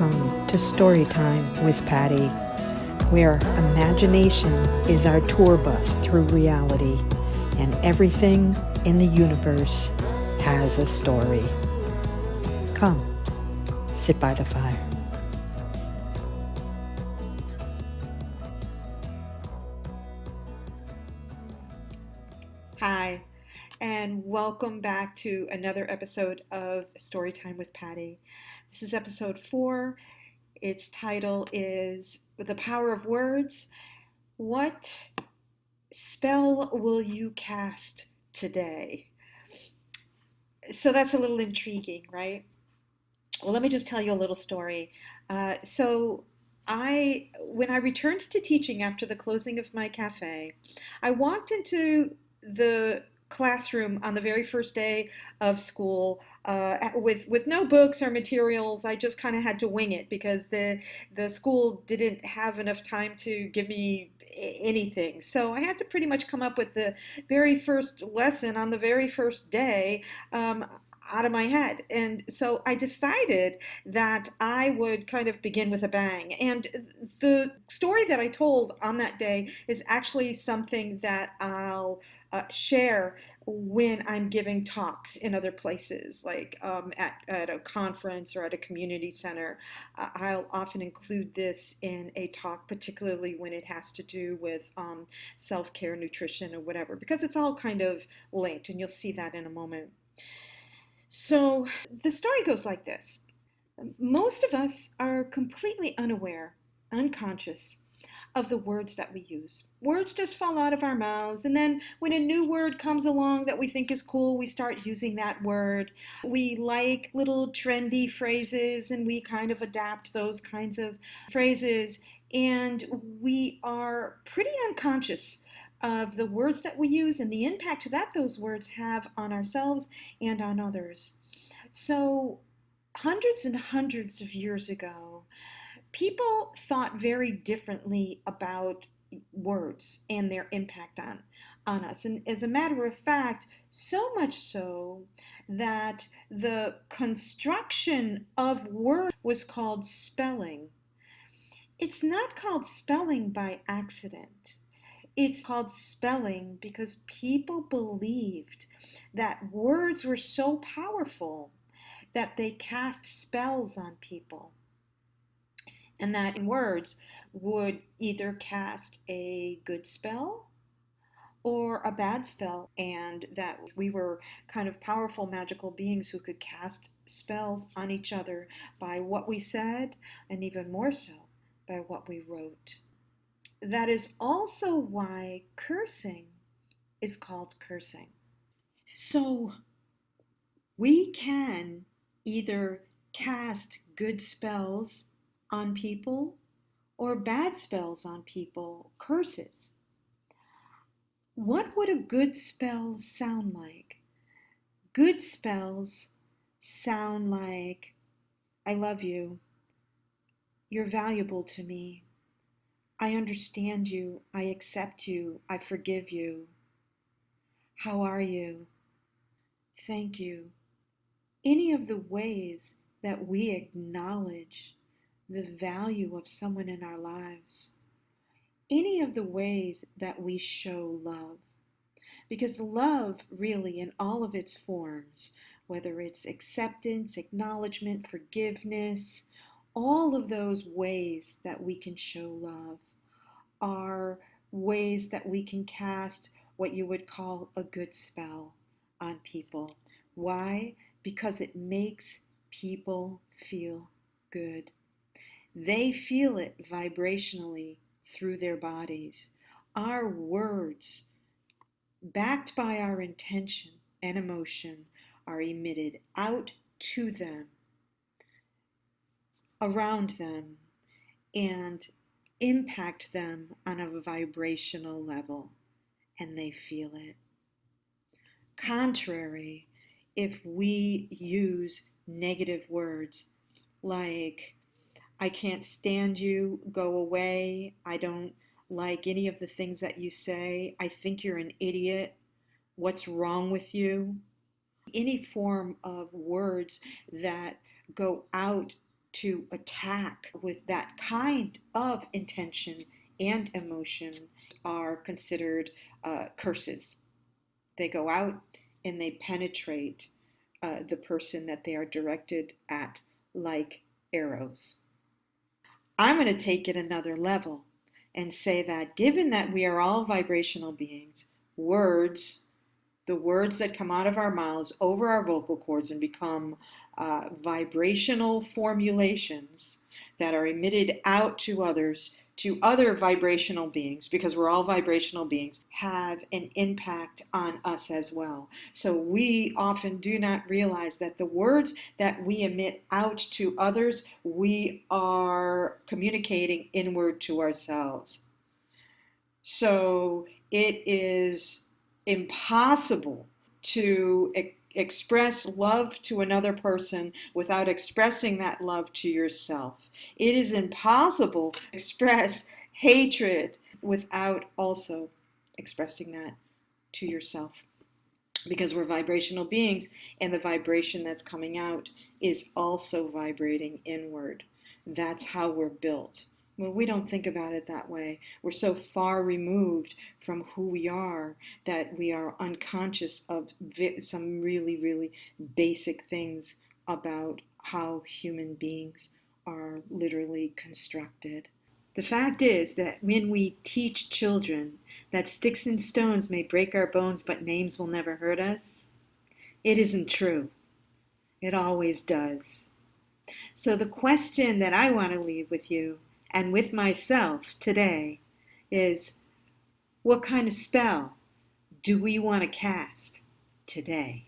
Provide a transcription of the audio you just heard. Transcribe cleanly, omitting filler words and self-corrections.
Welcome to Storytime with Patti, where imagination is our tour bus through reality, and everything in the universe has a story. Come, sit by the fire. Hi, and welcome back to another episode of Storytime with Patti. This is episode 4. Its title is The Power of Words. What spell will you cast today? So that's a little intriguing, right? Well, let me just tell you a little story. When I returned to teaching after the closing of my cafe, I walked into the classroom on the very first day of school with no books or materials. I just kind of had to wing it because the school didn't have enough time to give me anything. So I had to pretty much come up with the very first lesson on the very first day. Out of my head. And so I decided that I would kind of begin with a bang. And the story that I told on that day is actually something that I'll share when I'm giving talks in other places, like at a conference or at a community center. I'll often include this in a talk, particularly when it has to do with self-care, nutrition, or whatever, because it's all kind of linked, and you'll see that in a moment. So the story goes like this. Most of us are completely unaware, unconscious of the words that we use. Words just fall out of our mouths, and then when a new word comes along that we think is cool, we start using that word. We like little trendy phrases, and we kind of adapt those kinds of phrases, and we are pretty unconscious of the words that we use and the impact that those words have on ourselves and on others. So, hundreds and hundreds of years ago, people thought very differently about words and their impact on us. And as a matter of fact, so much so that the construction of words was called spelling. It's not called spelling by accident. It's called spelling because people believed that words were so powerful that they cast spells on people, and that words would either cast a good spell or a bad spell, and that we were kind of powerful magical beings who could cast spells on each other by what we said, and even more so by what we wrote. That is also why cursing is called cursing. So we can either cast good spells on people or bad spells on people, curses. What would a good spell sound like? Good spells sound like, I love you, you're valuable to me, I understand you, I accept you, I forgive you. How are you? Thank you. Any of the ways that we acknowledge the value of someone in our lives. Any of the ways that we show love. Because love, really, in all of its forms, whether it's acceptance, acknowledgement, forgiveness, all of those ways that we can show love are ways that we can cast what you would call a good spell on people. Why? Because it makes people feel good. They feel it vibrationally through their bodies. Our words, backed by our intention and emotion, are emitted out to them, around them, and impact them on a vibrational level, and they feel it. Contrary, if we use negative words like, I can't stand you, go away, I don't like any of the things that you say, I think you're an idiot, what's wrong with you? Any form of words that go out to attack with that kind of intention and emotion are considered curses. They go out and they penetrate the person that they are directed at like arrows. I'm going to take it another level and say that given that we are all vibrational beings, words, the words that come out of our mouths over our vocal cords and become vibrational formulations that are emitted out to others, to other vibrational beings, because we're all vibrational beings, have an impact on us as well. So we often do not realize that the words that we emit out to others, we are communicating inward to ourselves. So it is impossible to express love to another person without expressing that love to yourself. It is impossible to express hatred without also expressing that to yourself. Because we're vibrational beings, and the vibration that's coming out is also vibrating inward. That's how we're built. Well, we don't think about it that way. We're so far removed from who we are that we are unconscious of some really, really basic things about how human beings are literally constructed. The fact is that when we teach children that sticks and stones may break our bones, but names will never hurt us, it isn't true. It always does. So the question that I want to leave with you and with myself today is, what kind of spell do we want to cast today?